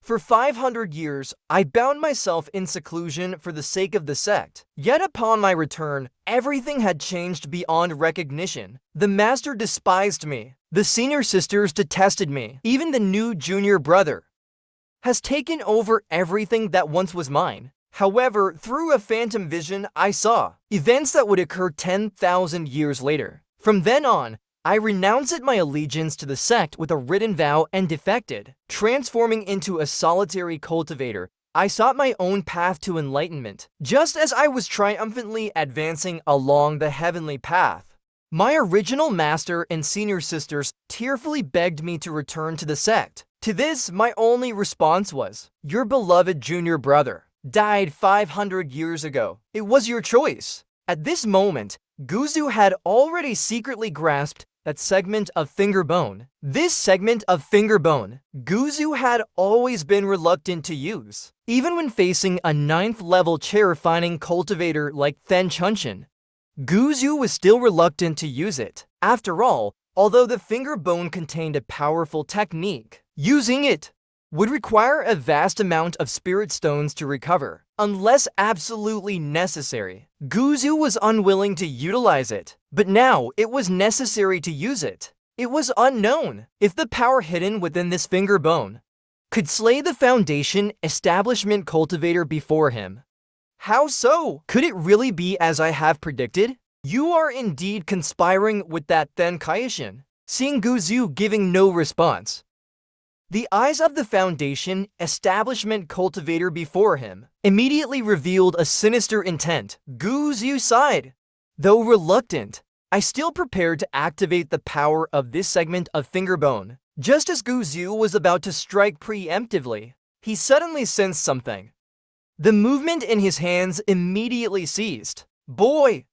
For 500 years, I bound myself in seclusion for the sake of the sect. Yet upon my return, everything had changed beyond recognition. The master despised me. The senior sisters detested me. Even the new junior brother has taken over everything that once was mine. However, through a phantom vision, I saw events that would occur 10,000 years later. From then on, I renounced my allegiance to the sect with a written vow and defected. Transforming into a solitary cultivator, I sought my own path to enlightenment, just as I was triumphantly advancing along the heavenly path. My original master and senior sisters tearfully begged me to return to the sect. To this, my only response was, "Your beloved junior brother died 500 years ago. It was your choice." At this moment, Guzu had already secretly grasped that segment of finger bone. This segment of finger bone, Guzu had always been reluctant to use. Even when facing a 9th level chair-refining cultivator like Then Chunshin, Guzu was still reluctant to use it. After all, although the finger bone contained a powerful technique, using it would require a vast amount of spirit stones to recover. Unless absolutely necessary, Guzu was unwilling to utilize it. But now it was necessary to use it. It was unknown if the power hidden within this finger bone could slay the foundation establishment cultivator before him. How so? Could it really be as I have predicted? You are indeed conspiring with that Then Kaishin. Seeing Guzu giving no response, the eyes of the foundation establishment cultivator before him immediately revealed a sinister intent. Guzu sighed. Though reluctant, I still prepared to activate the power of this segment of finger bone. Just as Guzu was about to strike preemptively, he suddenly sensed something. The movement in his hands immediately ceased. "Boy,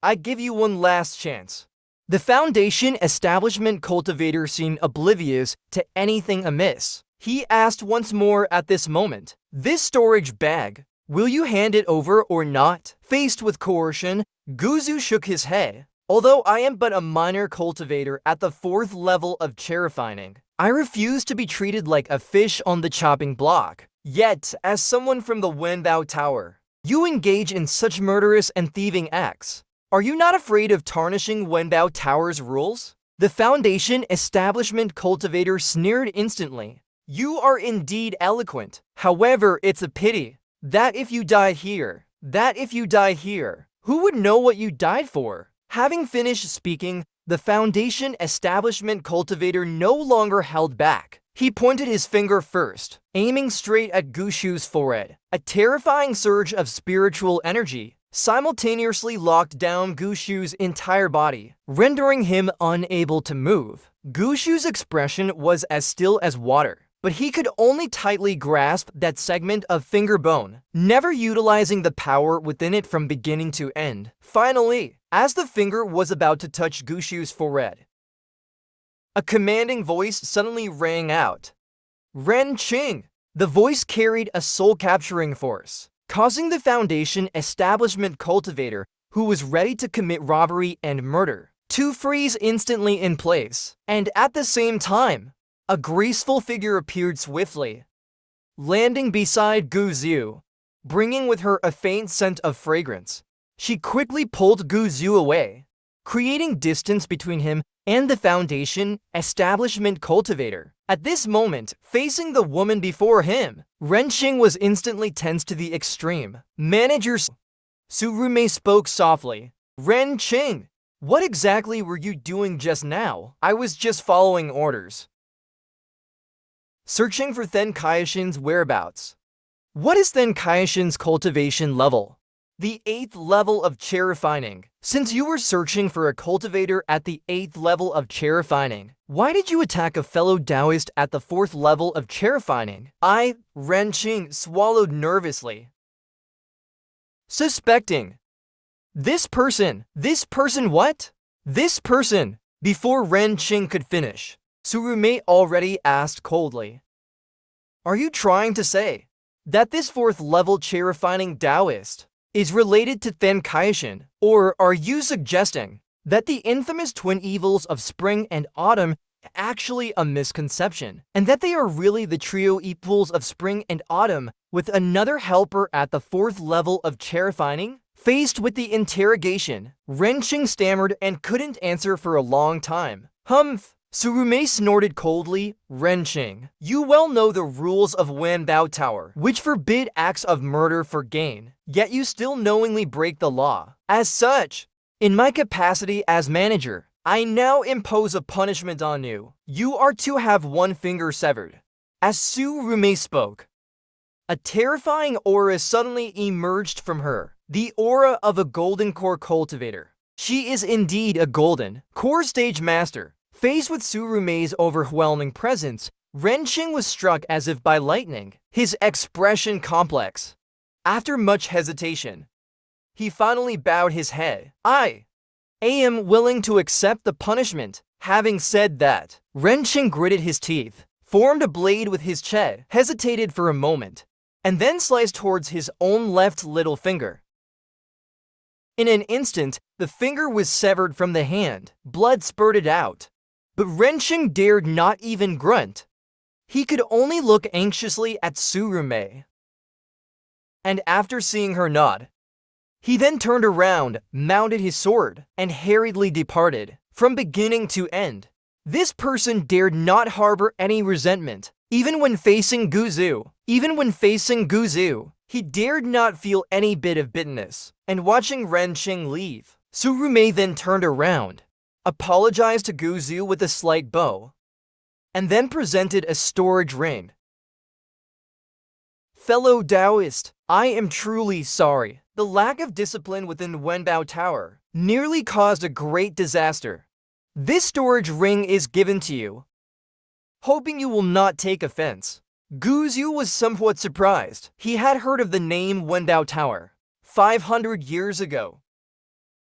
I give you one last chance." The foundation establishment cultivator seemed oblivious to anything amiss. He asked once more at this moment, "This storage bag, will you hand it over or not?" Faced with coercion, Guzu shook his head. "Although I am but a minor cultivator at the 4th level of chair refining, I refuse to be treated like a fish on the chopping block. Yet, as someone from the Wenbao Tower, you engage in such murderous and thieving acts. Are you not afraid of tarnishing Wenbao Tower's rules?" The foundation establishment cultivator sneered instantly. "You are indeed eloquent. However, it's a pity that if you die here, who would know what you died for?" Having finished speaking, the foundation establishment cultivator no longer held back. He pointed his finger first, aiming straight at Gushu's forehead. A terrifying surge of spiritual energy simultaneously locked down Gushu's entire body, rendering him unable to move. Gushu's expression was as still as water, but he could only tightly grasp that segment of finger bone, never utilizing the power within it from beginning to end. Finally, as the finger was about to touch Gushu's forehead, a commanding voice suddenly rang out. "Ren Qing!" The voice carried a soul-capturing force, causing the foundation establishment cultivator, who was ready to commit robbery and murder, to freeze instantly in place. And at the same time, a graceful figure appeared swiftly, landing beside Guzu, bringing with her a faint scent of fragrance. She quickly pulled Guzu away, creating distance between him and the foundation establishment cultivator. At this moment, facing the woman before him, Renqing was instantly tense to the extreme. Manager Tsurume spoke softly. "Renqing, what exactly were you doing just now?" "I was just following orders, searching for Then Kaishin's whereabouts." "What is Then Kaishin's cultivation level?" "The 8th level of chair refining." "Since you were searching for a cultivator at the 8th level of chair refining, why did you attack a fellow Taoist at the 4th level of chair refining?" Renqing swallowed nervously, suspecting. This person what? This person, before Renqing could finish, Tsurume already asked coldly, "Are you trying to say that this 4th level chair refining Taoist is related to Then Kaishin, or are you suggesting that the infamous twin evils of spring and autumn actually a misconception, and that they are really the trio equals of spring and autumn, with another helper at the fourth level of terrifying. Faced with the interrogation, Renqing stammered and couldn't answer for a long time. Humph! Surume snorted coldly. Renqing, you well know the rules of Wanbao Tower, which forbid acts of murder for gain, yet you still knowingly break the law. As such, in my capacity as manager, I now impose a punishment on you. You are to have one finger severed. As Surume spoke, a terrifying aura suddenly emerged from her, the aura of a golden core cultivator. She is indeed a golden core stage master. Faced with Surume's overwhelming presence, Renqing was struck as if by lightning, his expression complex. After much hesitation, he finally bowed his head. I am willing to accept the punishment. Having said that, Renqing gritted his teeth, formed a blade with his chest, hesitated for a moment, and then sliced towards his own left little finger. In an instant, the finger was severed from the hand, blood spurted out. But Renqing dared not even grunt. He could only look anxiously at Surume. And after seeing her nod, he then turned around, mounted his sword, and hurriedly departed, from beginning to end. This person dared not harbor any resentment, even when facing Guzu. He dared not feel any bit of bitterness. And watching Renqing leave, Surume then turned around, apologized to Guzu with a slight bow, and then presented a storage ring. Fellow Taoist, I am truly sorry. The lack of discipline within Wanbao Tower nearly caused a great disaster. This storage ring is given to you, hoping you will not take offense. Guzu was somewhat surprised. He had heard of the name Wanbao Tower 500 years ago.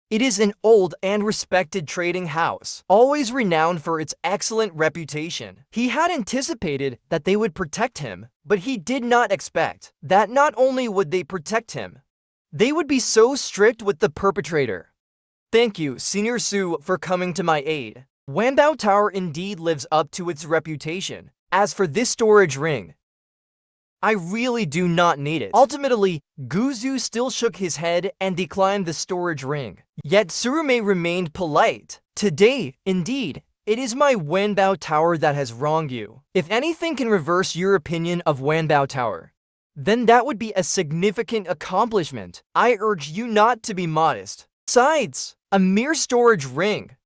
It is an old and respected trading house, always renowned for its excellent reputation. He had anticipated that they would protect him, but he did not expect that not only would they protect him, they would be so strict with the perpetrator. Thank you, Senior Su, for coming to my aid. Wanbao Tower indeed lives up to its reputation. As for this storage ring, I really do not need it. Ultimately, Guzu still shook his head and declined the storage ring. Yet Surume remained polite. Today, indeed, it is my Wanbao Tower that has wronged you. If anything can reverse your opinion of Wanbao Tower, then that would be a significant accomplishment. I urge you not to be modest. Besides, a mere storage ring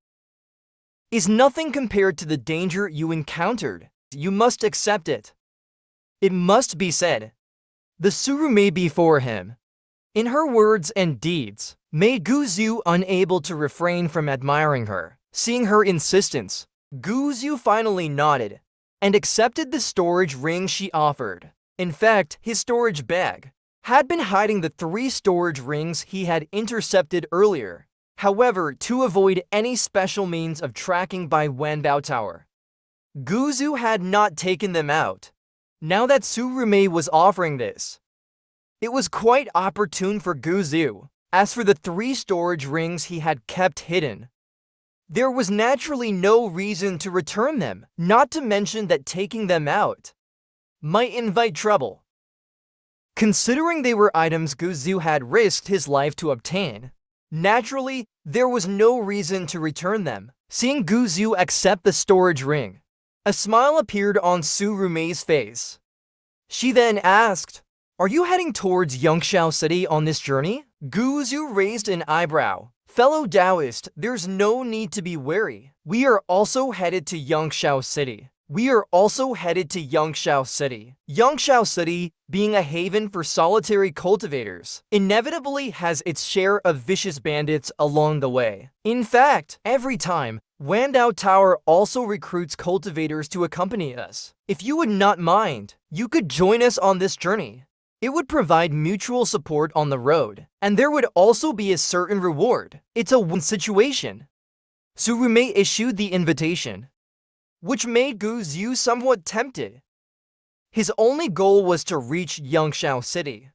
is nothing compared to the danger you encountered. You must accept it. It must be said, the Surume before him, in her words and deeds, made Guzu unable to refrain from admiring her. Seeing her insistence, Guzu finally nodded and accepted the storage ring she offered. In fact, his storage bag had been hiding the 3 storage rings he had intercepted earlier. However, to avoid any special means of tracking by Wanbao Tower, Guzu had not taken them out. Now that Surume was offering this, it was quite opportune for Guzu. As for the 3 storage rings he had kept hidden, there was naturally no reason to return them, not to mention that taking them out might invite trouble. Considering they were items Guzu had risked his life to obtain, naturally, there was no reason to return them. Seeing Guzu accept the storage ring, a smile appeared on Surume's face. She then asked, "Are you heading towards Yongshao City on this journey?" Guzu raised an eyebrow. Fellow Taoist, there's no need to be wary. We are also headed to Yongshao City. Yongshao City, being a haven for solitary cultivators, inevitably has its share of vicious bandits along the way. In fact, every time, Wanbao Tower also recruits cultivators to accompany us. If you would not mind, you could join us on this journey. It would provide mutual support on the road, and there would also be a certain reward. It's a win situation. Surume issued the invitation, which made Guzu somewhat tempted. His only goal was to reach Yongshao City,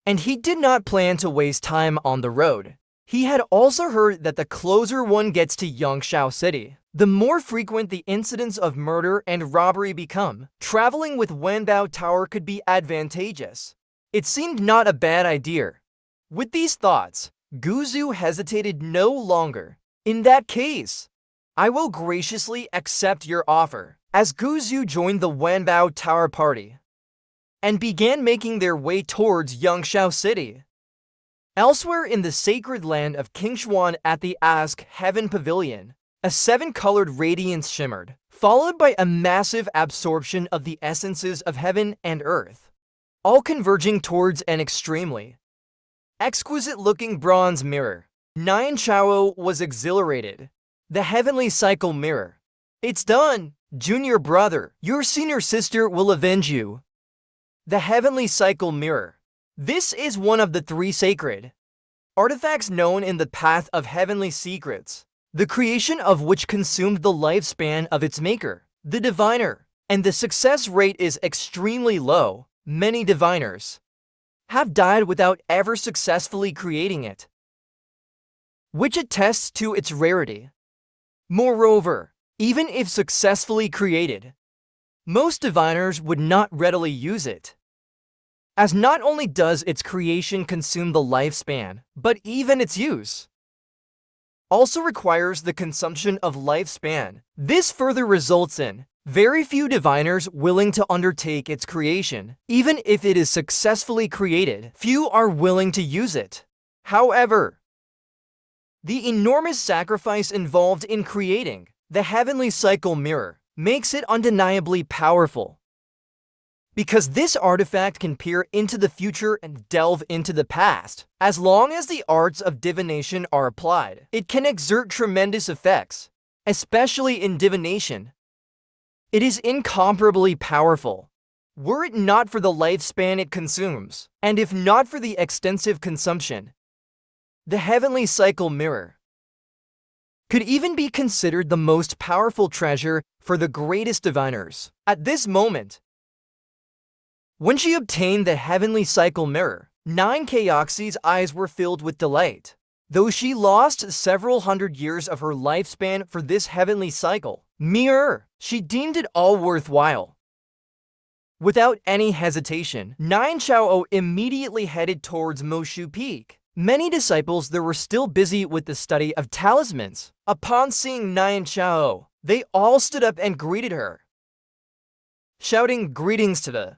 and he did not plan to waste time on the road. He had also heard that the closer one gets to Yongshao City, the more frequent the incidents of murder and robbery become. Traveling with Wanbao Tower could be advantageous. It seemed not a bad idea. With these thoughts, Guzu hesitated no longer. In that case, I will graciously accept your offer. As Guzu joined the Wanbao Tower party and began making their way towards Yangshao City. Elsewhere in the sacred land of Qingshuan at the Ask Heaven Pavilion, a 7-colored radiance shimmered, followed by a massive absorption of the essences of heaven and earth, all converging towards an extremely exquisite-looking bronze mirror. Nine Chao was exhilarated. The heavenly cycle mirror. It's done, junior brother. Your senior sister will avenge you. The heavenly cycle mirror. This is one of the 3 sacred artifacts known in the path of heavenly secrets, the creation of which consumed the lifespan of its maker, the diviner, and the success rate is extremely low. Many diviners have died without ever successfully creating it, which attests to its rarity. Moreover, even if successfully created, most diviners would not readily use it, as not only does its creation consume the lifespan, but even its use also requires the consumption of lifespan. This further results in very few diviners willing to undertake its creation. Even if it is successfully created, few are willing to use it. However, the enormous sacrifice involved in creating the heavenly cycle mirror makes it undeniably powerful. Because this artifact can peer into the future and delve into the past. As long as the arts of divination are applied, it can exert tremendous effects, especially in divination. It is incomparably powerful. Were it not for the lifespan it consumes, and if not for the extensive consumption, the heavenly cycle mirror could even be considered the most powerful treasure for the greatest diviners. At this moment, when she obtained the heavenly cycle mirror, 9Koxi's eyes were filled with delight. Though she lost several hundred years of her lifespan for this heavenly cycle mirror, she deemed it all worthwhile. Without any hesitation, 9Chao immediately headed towards Moshu Peak. Many disciples there were still busy with the study of talismans. Upon seeing 9Chao, they all stood up and greeted her, shouting greetings to the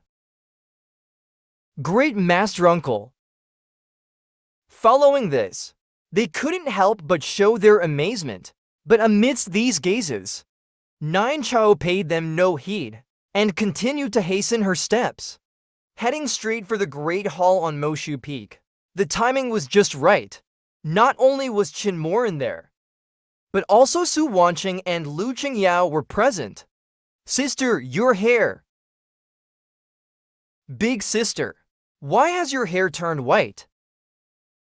great master uncle. Following this, they couldn't help but show their amazement. But amidst these gazes, 9Chao paid them no heed and continued to hasten her steps, heading straight for the great hall on Moshu Peak. The timing was just right. Not only was Qin Morin there, but also Su Wanqing and Lu Qingyao were present. Sister, your hair. Big sister, why has your hair turned white?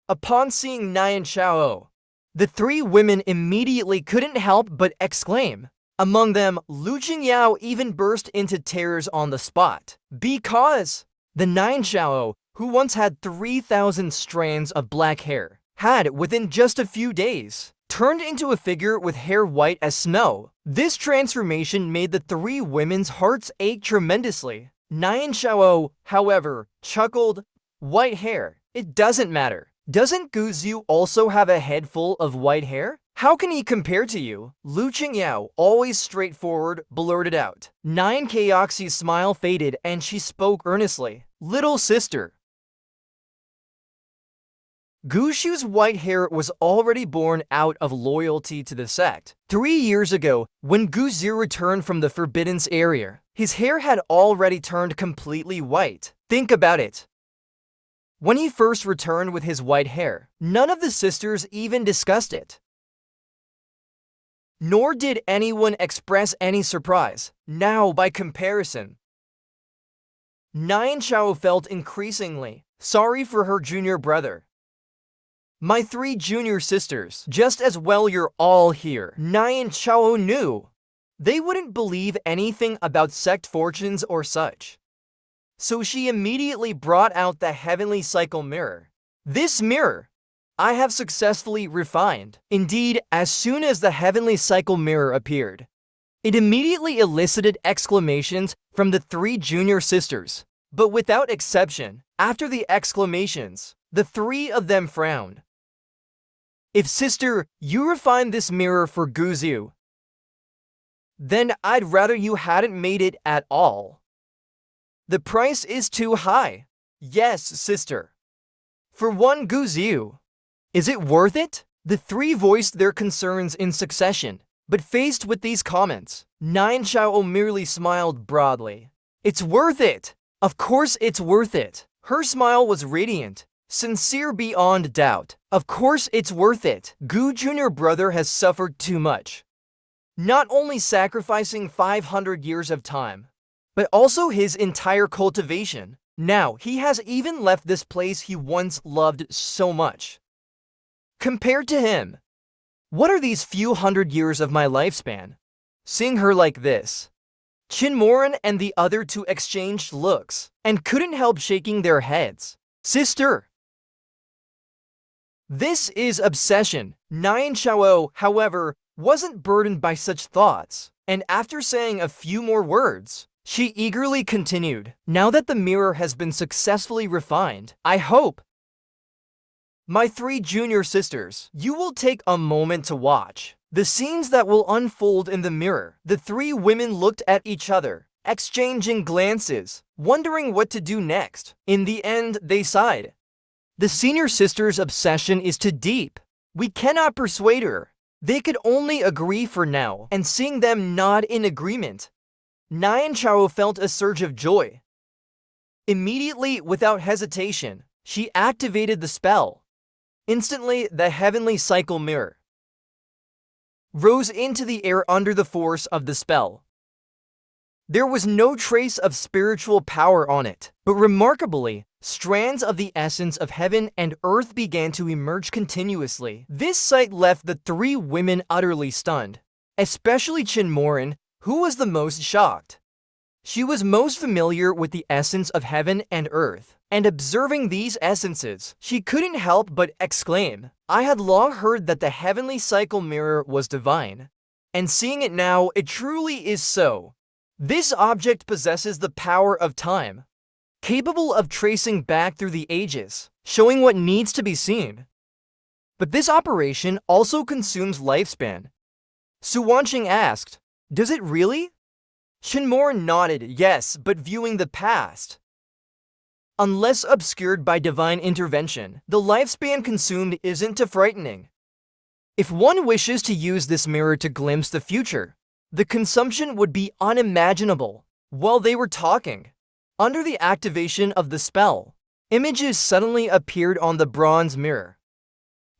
Upon seeing 9Chao, the 3 women immediately couldn't help but exclaim. Among them, Lu Qingyao even burst into tears on the spot, because the 9Chao, who once had 3,000 strands of black hair, had, within just a few days, turned into a figure with hair white as snow. This transformation made the 3 women's hearts ache tremendously. 9Chao, however, chuckled, white hair, it doesn't matter. Doesn't Guzu also have a head full of white hair? How can he compare to you? Lu Qingyao, always straightforward, blurted out. 9Koxi's smile faded and she spoke earnestly. Little sister. Gushu's white hair was already born out of loyalty to the sect. 3 years ago, when Guzu returned from the Forbidden's area, his hair had already turned completely white. Think about it. When he first returned with his white hair, none of the sisters even discussed it. Nor did anyone express any surprise. Now, by comparison, 9Chao felt increasingly sorry for her junior brother. My 3 junior sisters, just as well you're all here. 9Chao knew they wouldn't believe anything about sect fortunes or such. So she immediately brought out the heavenly cycle mirror. This mirror, I have successfully refined. Indeed, as soon as the heavenly cycle mirror appeared, it immediately elicited exclamations from the three junior sisters. But without exception, after the exclamations, the three of them frowned. If sister, you refined this mirror for Guzu, then I'd rather you hadn't made it at all. The price is too high. Yes, sister. For one Guzu. Is it worth it? The three voiced their concerns in succession, but faced with these comments, Nine Chao merely smiled broadly. It's worth it! Of course it's worth it! Her smile was radiant, sincere beyond doubt. Of course it's worth it! Gu Jr. brother has suffered too much. Not only sacrificing 500 years of time, but also his entire cultivation. Now he has even left this place he once loved so much. Compared to him, what are these few hundred years of my lifespan? Seeing her like this, Chinmoran and the other two exchanged looks and couldn't help shaking their heads. Sister! This is obsession. Nyan Chao, however, wasn't burdened by such thoughts, and after saying a few more words, she eagerly continued. Now that the mirror has been successfully refined, I hope, my three junior sisters, you will take a moment to watch the scenes that will unfold in the mirror. The three women looked at each other, exchanging glances, wondering what to do next. In the end, they sighed. The senior sister's obsession is too deep. We cannot persuade her. They could only agree for now, and seeing them nod in agreement, Nyan Chao felt a surge of joy. Immediately, without hesitation, she activated the spell. Instantly, the heavenly cycle mirror rose into the air under the force of the spell. There was no trace of spiritual power on it, but remarkably, strands of the essence of heaven and earth began to emerge continuously. This sight left the three women utterly stunned, especially Chinmoran, who was the most shocked. She was most familiar with the essence of heaven and earth, and observing these essences, she couldn't help but exclaim, I had long heard that the heavenly cycle mirror was divine, and seeing it now, it truly is so. This object possesses the power of time, capable of tracing back through the ages, showing what needs to be seen. But this operation also consumes lifespan. Su Wanqing asked, does it really? Chinmoran nodded, yes, but viewing the past, unless obscured by divine intervention, the lifespan consumed isn't too frightening. If one wishes to use this mirror to glimpse the future, the consumption would be unimaginable. While they were talking, under the activation of the spell, images suddenly appeared on the bronze mirror.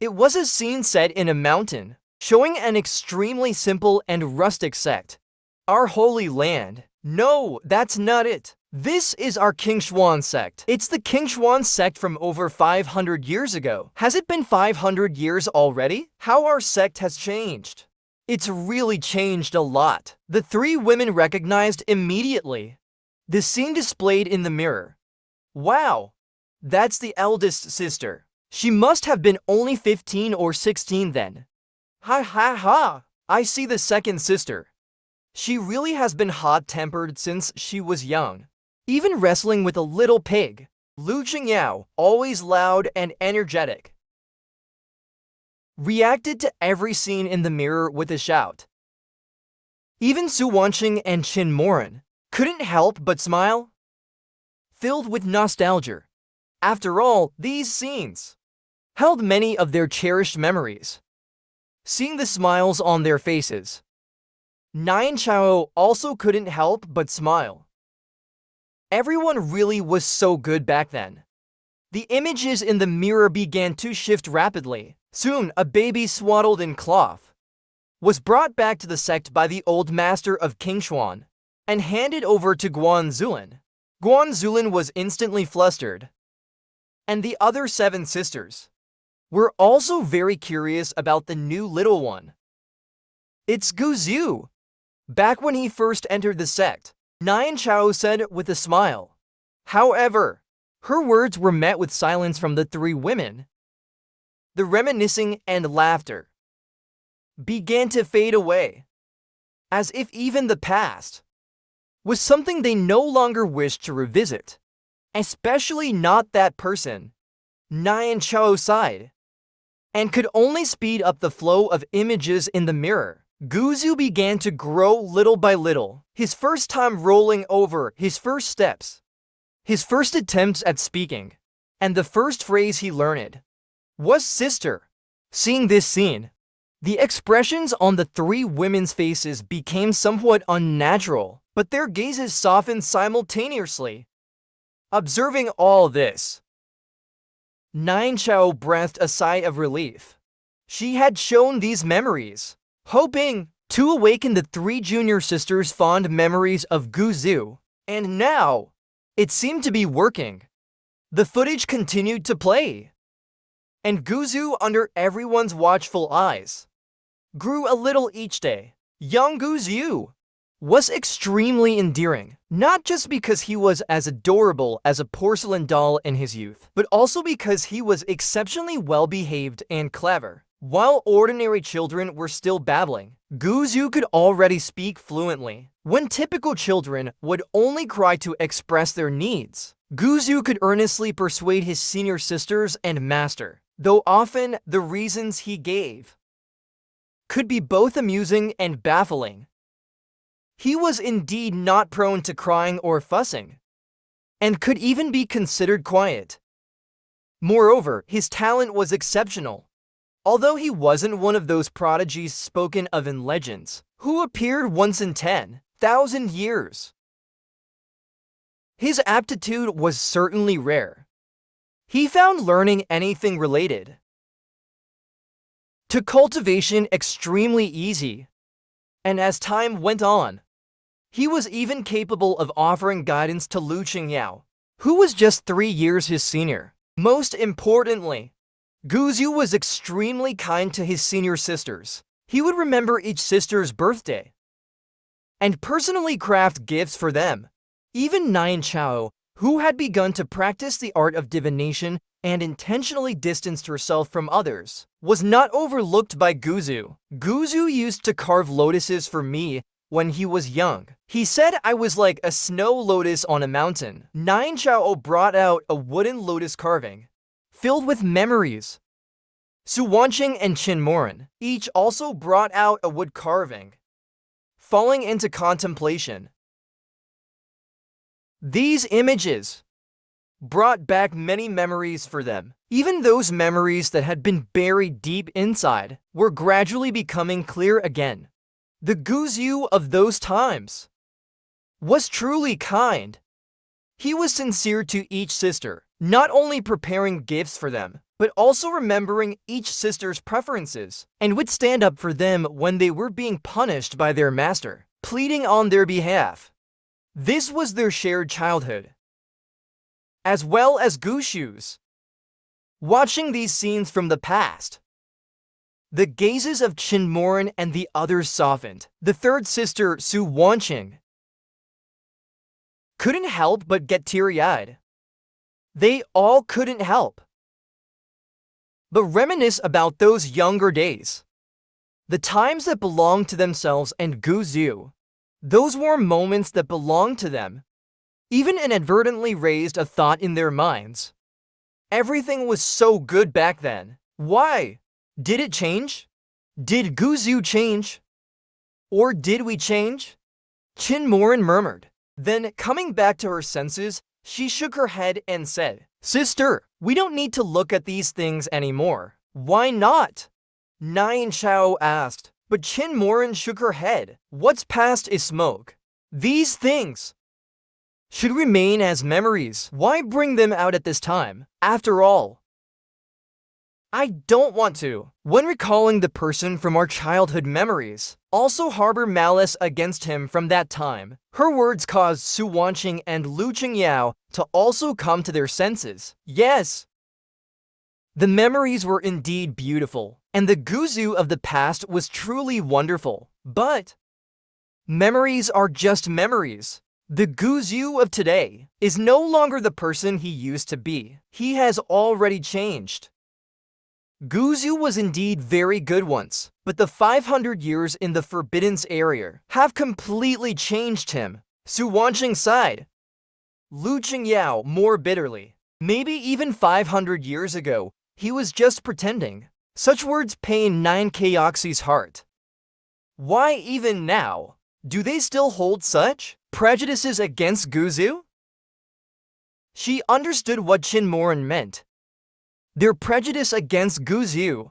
It was a scene set in a mountain, showing an extremely simple and rustic sect. Our holy land. No, that's not it. This is our Qingshuan sect. It's the Qingshuan sect from over 500 years ago. Has it been 500 years already? How our sect has changed. It's really changed a lot. The three women recognized immediately the scene displayed in the mirror. Wow, that's the eldest sister. She must have been only 15 or 16 then. Ha ha ha, I see the second sister. She really has been hot-tempered since she was young, even wrestling with a little pig. Lu Qingyao, always loud and energetic, reacted to every scene in the mirror with a shout. Even Su Wanqing and Chinmoran couldn't help but smile, filled with nostalgia. After all, these scenes held many of their cherished memories. Seeing the smiles on their faces, Nyan Chao also couldn't help but smile. Everyone really was so good back then. The images in the mirror began to shift rapidly. Soon, a baby swaddled in cloth was brought back to the sect by the old master of Qingshuan and handed over to Guan Zulin. Guan Zulin was instantly flustered, and the other 7 sisters were also very curious about the new little one. It's Guzu. Back when he first entered the sect, Nyan Chao said with a smile. However, her words were met with silence from the 3 women. the reminiscing and laughter began to fade away, as if even the past was something they no longer wished to revisit, especially not that person, Nyan Chao sighed, and could only speed up the flow of images in the mirror. Guzu began to grow little by little, his first time rolling over, his first steps, his first attempts at speaking, and the first phrase he learned was sister. Seeing this scene, the expressions on the three women's faces became somewhat unnatural, but their gazes softened simultaneously. Observing all this, Nine Chao breathed a sigh of relief. She had shown these memories, hoping to awaken the three junior sisters' fond memories of Guzu, and now it seemed to be working. The footage continued to play, and Guzu, under everyone's watchful eyes, grew a little each day. Young Guzu was extremely endearing, not just because he was as adorable as a porcelain doll in his youth, but also because he was exceptionally well-behaved and clever. While ordinary children were still babbling, Guzu could already speak fluently. When typical children would only cry to express their needs, Guzu could earnestly persuade his senior sisters and master, though often the reasons he gave could be both amusing and baffling. He was indeed not prone to crying or fussing, and could even be considered quiet. Moreover, his talent was exceptional. Although he wasn't one of those prodigies spoken of in legends, who appeared once in 10,000 years, his aptitude was certainly rare. He found learning anything related to cultivation extremely easy, and as time went on, he was even capable of offering guidance to Lu Qingyao, who was just 3 years his senior. Most importantly, Guzu was extremely kind to his senior sisters. He would remember each sister's birthday and personally craft gifts for them. Even Nyan Chao, who had begun to practice the art of divination and intentionally distanced herself from others, was not overlooked by Guzu. Guzu used to carve lotuses for me when he was young. He said I was like a snow lotus on a mountain. Nyan Chao brought out a wooden lotus carving filled with memories. Su Wanqing and Qin Moran each also brought out a wood carving. Falling into contemplation, these images brought back many memories for them. Even those memories that had been buried deep inside were gradually becoming clear again. The Guzu of those times was truly kind. He was sincere to each sister, not only preparing gifts for them, but also remembering each sister's preferences, and would stand up for them when they were being punished by their master, pleading on their behalf. This was their shared childhood, as well as Gushu's. Watching these scenes from the past, the gazes of Qin Moran and the others softened. The third sister, Su Wanqing, couldn't help but get teary-eyed. They all couldn't help but reminisce about those younger days, the times that belonged to themselves and Guzu. Those warm moments that belonged to them even inadvertently raised a thought in their minds. Everything was so good back then. Why? Did it change? Did Guzu change? Or did we change? Qin Moran murmured. Then, coming back to her senses, she shook her head and said, "Sister, we don't need to look at these things anymore." "Why not?" Nyan Chao asked. But Qin Moran shook her head. "What's past is smoke. These things should remain as memories. Why bring them out at this time? After all, I don't want to, when recalling the person from our childhood memories, also harbor malice against him from that time." Her words caused Su Wanqing and Lu Qingyao to also come to their senses. Yes, the memories were indeed beautiful, and the Guzu of the past was truly wonderful. But memories are just memories. The Guzu of today is no longer the person he used to be. He has already changed. Guzu was indeed very good once, but the 500 years in the Forbidden area have completely changed him. Su Wanqing sighed. Lu Qingyao more bitterly. Maybe even 500 years ago, he was just pretending. Such words pain 9Koxi's heart. Why even now? Do they still hold such prejudices against Guzu? She understood what Qin Moran meant. Their prejudice against Guzu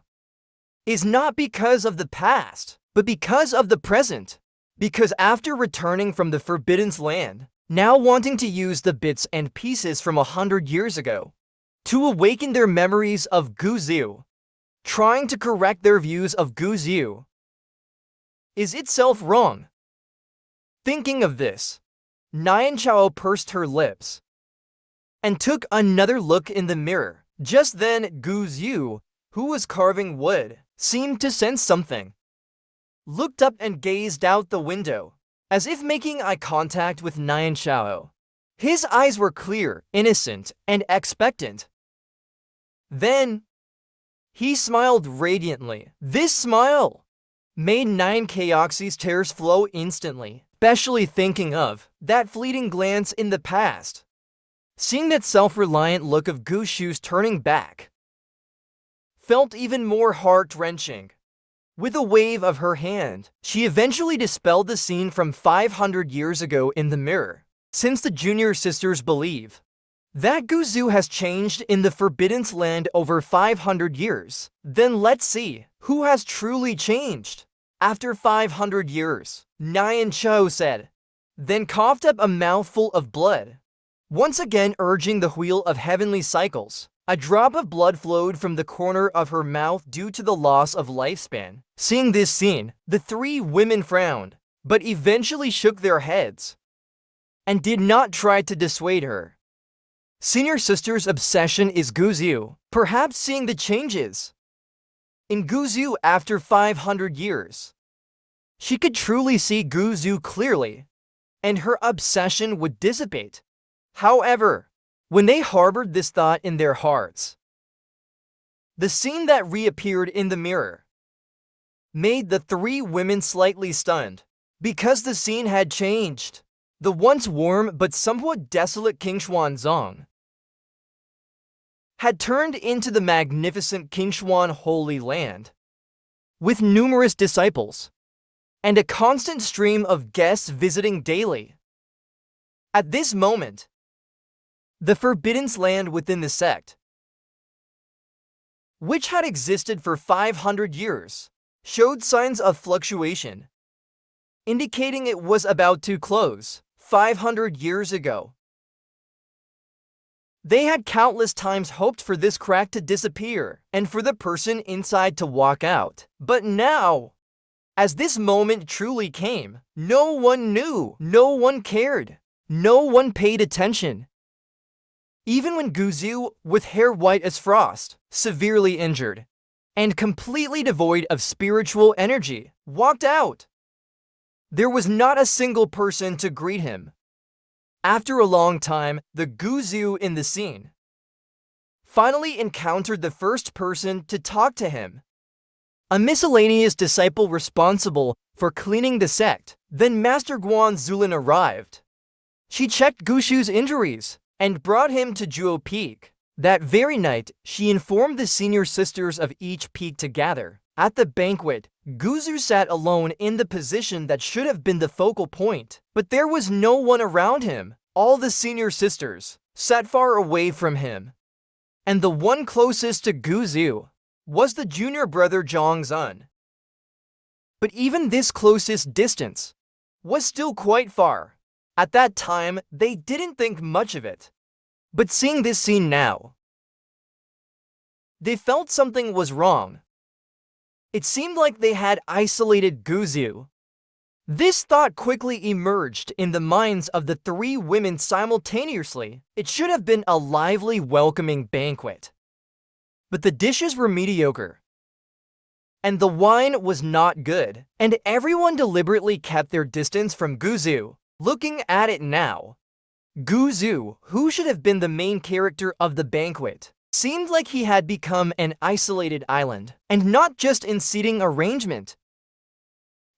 is not because of the past, but because of the present. Because after returning from the Forbidden Land, now wanting to use the bits and pieces from 100 years ago to awaken their memories of Guzu, trying to correct their views of Guzu is itself wrong. Thinking of this, Nian Chao pursed her lips and took another look in the mirror. Just then, Guzu, who was carving wood, seemed to sense something, looked up and gazed out the window, as if making eye contact with Nian Chao. His eyes were clear, innocent, and expectant. Then, he smiled radiantly. This smile made 9Koxi's tears flow instantly, especially thinking of that fleeting glance in the past. Seeing that self-reliant look of Gushu's turning back felt even more heart-wrenching. With a wave of her hand, she eventually dispelled the scene from 500 years ago in the mirror. Since the junior sisters believe that Guzu has changed in the Forbidden Land over 500 years, then let's see who has truly changed. After 500 years, Nian Chao said, then coughed up a mouthful of blood. Once again urging the wheel of heavenly cycles, a drop of blood flowed from the corner of her mouth due to the loss of lifespan. Seeing this scene, the three women frowned, but eventually shook their heads and did not try to dissuade her. Senior sister's obsession is Guzu, perhaps seeing the changes in Guzu after 500 years. She could truly see Guzu clearly, and her obsession would dissipate. However, when they harbored this thought in their hearts, the scene that reappeared in the mirror made the three women slightly stunned, because the scene had changed. The once warm but somewhat desolate King Xuanzong had turned into the magnificent Qingshuan Holy Land, with numerous disciples and a constant stream of guests visiting daily. At this moment, the Forbidden Land within the sect, which had existed for 500 years, showed signs of fluctuation, indicating it was about to close. 500 years ago, they had countless times hoped for this crack to disappear and for the person inside to walk out. But now, as this moment truly came, no one knew, no one cared, no one paid attention. Even when Guzu, with hair white as frost, severely injured, and completely devoid of spiritual energy, walked out, there was not a single person to greet him. After a long time, the Guzu in the scene finally encountered the first person to talk to him, a miscellaneous disciple responsible for cleaning the sect. Then Master Guan Zulin arrived. She checked Gushu's injuries and brought him to Juo Peak. That very night, she informed the senior sisters of each peak to gather. At the banquet, Guzu sat alone in the position that should have been the focal point, but there was no one around him. All the senior sisters sat far away from him, and the one closest to Guzu was the junior brother Zhongzun. But even this closest distance was still quite far. At that time, they didn't think much of it. But seeing this scene now, they felt something was wrong. It seemed like they had isolated Guzu. This thought quickly emerged in the minds of the three women simultaneously. It should have been a lively, welcoming banquet. But the dishes were mediocre, and the wine was not good, and everyone deliberately kept their distance from Guzu. Looking at it now, Guzu, who should have been the main character of the banquet, Seemed like he had become an isolated island, and not just in seating arrangement.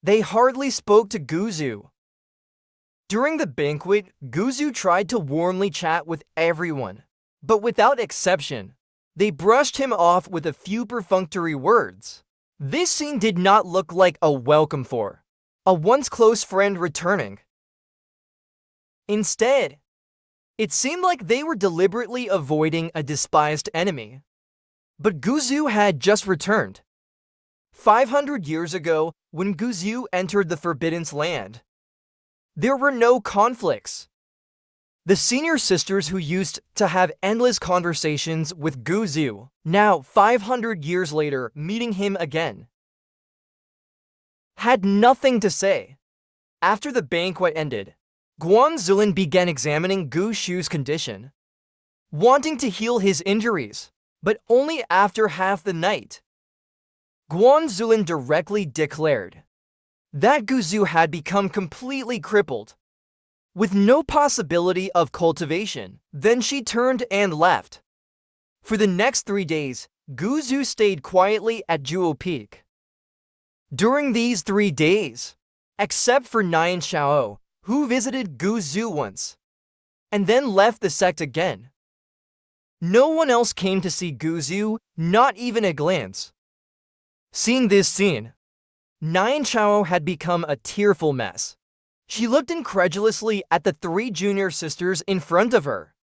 They hardly spoke to Guzu. During the banquet, Guzu tried to warmly chat with everyone, but without exception, they brushed him off with a few perfunctory words. This scene did not look like a welcome for a once close friend returning. Instead, it seemed like they were deliberately avoiding a despised enemy. But Guzu had just returned. 500 years ago, when Guzu entered the Forbidden Land, there were no conflicts. The senior sisters who used to have endless conversations with Guzu, now 500 years later meeting him again, had nothing to say. After the banquet ended, Guanzulin began examining Gu Shu's condition, wanting to heal his injuries, but only after half the night. Guanzulin directly declared that Guzu had become completely crippled, with no possibility of cultivation. Then she turned and left. For the next 3 days, Guzu stayed quietly at Jewel Peak. During these 3 days, except for Nian Xiao, who visited Guzu once, and then left the sect again, no one else came to see Guzu, not even a glance. Seeing this scene, Nian Xiao had become a tearful mess. She looked incredulously at the 3 junior sisters in front of her.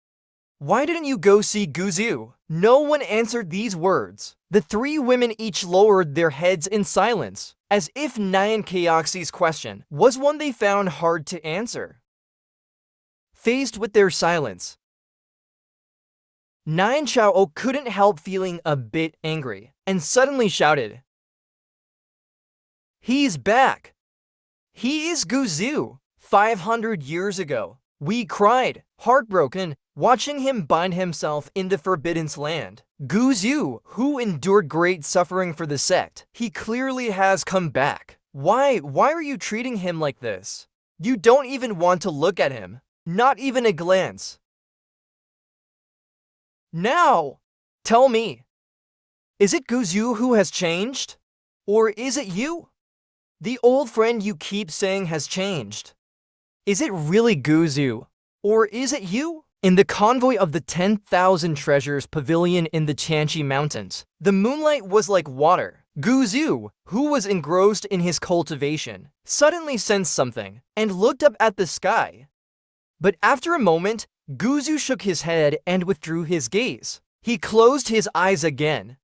"Why didn't you go see Guzu?" No one answered these words. The 3 women each lowered their heads in silence, as if Nian Kaoxi's question was one they found hard to answer. Faced with their silence, Nian Xiao couldn't help feeling a bit angry, and suddenly shouted, "He's back! He is Guzu! 500 years ago, we cried, heartbroken, watching him bind himself in the Forbidden Land. Guzu, who endured great suffering for the sect, he clearly has come back. Why are you treating him like this? You don't even want to look at him, not even a glance. Now, tell me, is it Guzu who has changed? Or is it you? The old friend you keep saying has changed. Is it really Guzu? Or is it you?" In the convoy of the 10,000 treasures pavilion in the Chanchi Mountains, the moonlight was like water. Guzu, who was engrossed in his cultivation, suddenly sensed something and looked up at the sky. But after a moment, Guzu shook his head and withdrew his gaze. He closed his eyes again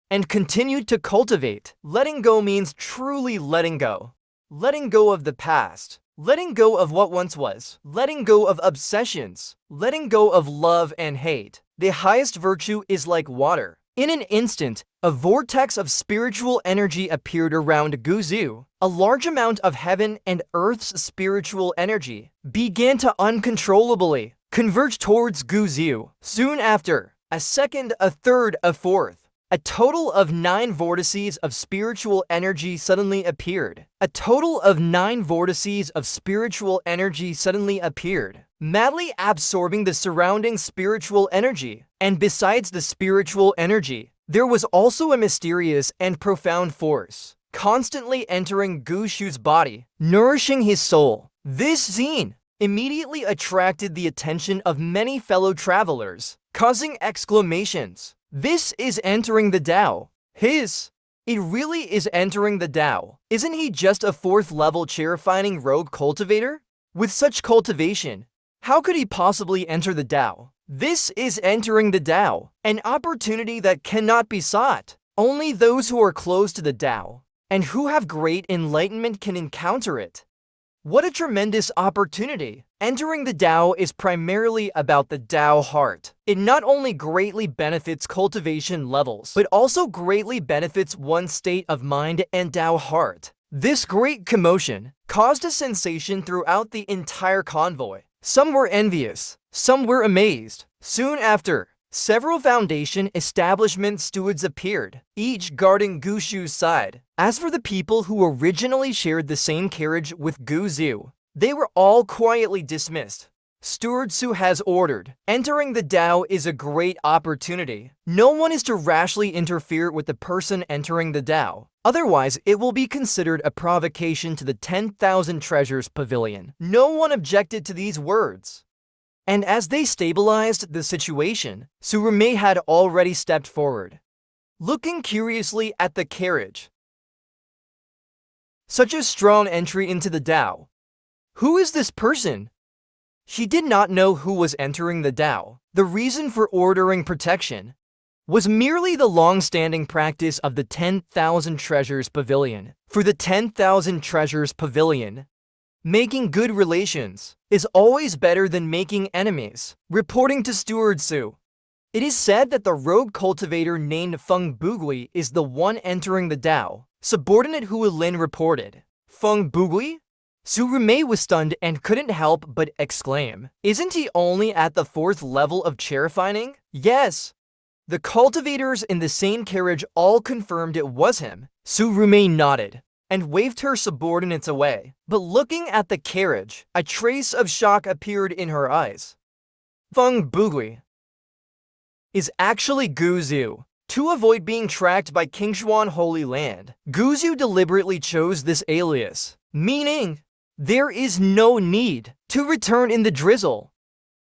and continued to cultivate. Letting go means truly letting go. Letting go of the past. Letting go of what once was. Letting go of obsessions. Letting go of love and hate. The highest virtue is like water. In an instant, a vortex of spiritual energy appeared around Guzu. A large amount of heaven and earth's spiritual energy began to uncontrollably converge towards Guzu. Soon after, a second, a third, a fourth. A total of 9 vortices of spiritual energy suddenly appeared. A total of 9 vortices of spiritual energy suddenly appeared, madly absorbing the surrounding spiritual energy. And besides the spiritual energy, there was also a mysterious and profound force, constantly entering Gu Shu's body, nourishing his soul. This scene immediately attracted the attention of many fellow travelers, causing exclamations. "This is entering the Tao. It really is entering the Tao. Isn't he just a 4th level chair-finding rogue cultivator? With such cultivation, how could he possibly enter the Tao? This is entering the Tao, an opportunity that cannot be sought. Only those who are close to the Tao and who have great enlightenment can encounter it. What a tremendous opportunity! Entering the Tao is primarily about the Tao heart. It not only greatly benefits cultivation levels, but also greatly benefits one's state of mind and Tao heart. This great commotion caused a sensation throughout the entire convoy. Some were envious, some were amazed. Soon after, several foundation establishment stewards appeared, each guarding Gu Shu's side. As for the people who originally shared the same carriage with Guzu, they were all quietly dismissed. Steward Su has ordered. Entering the Tao is a great opportunity. No one is to rashly interfere with the person entering the Tao. Otherwise, it will be considered a provocation to the 10,000 Treasures Pavilion. No one objected to these words. And as they stabilized the situation, Surame had already stepped forward, looking curiously at the carriage. Such a strong entry into the Tao. Who is this person? She did not know who was entering the Tao. The reason for ordering protection was merely the long-standing practice of the 10,000 Treasures Pavilion. For the 10,000 Treasures Pavilion, making good relations is always better than making enemies. Reporting to Steward Su, it is said that the rogue cultivator named Feng Bugui is the one entering the Tao. Subordinate Hu Lin reported. Feng Bugui? Surame was stunned and couldn't help but exclaim, "Isn't he only at the 4th level of chair fining?" Yes. The cultivators in the same carriage all confirmed it was him. Surame nodded and waved her subordinates away. But looking at the carriage, a trace of shock appeared in her eyes. Feng Bugui is actually Guzu. To avoid being tracked by Qingshuan Holy Land, Guzu deliberately chose this alias, meaning there is no need to return in the drizzle.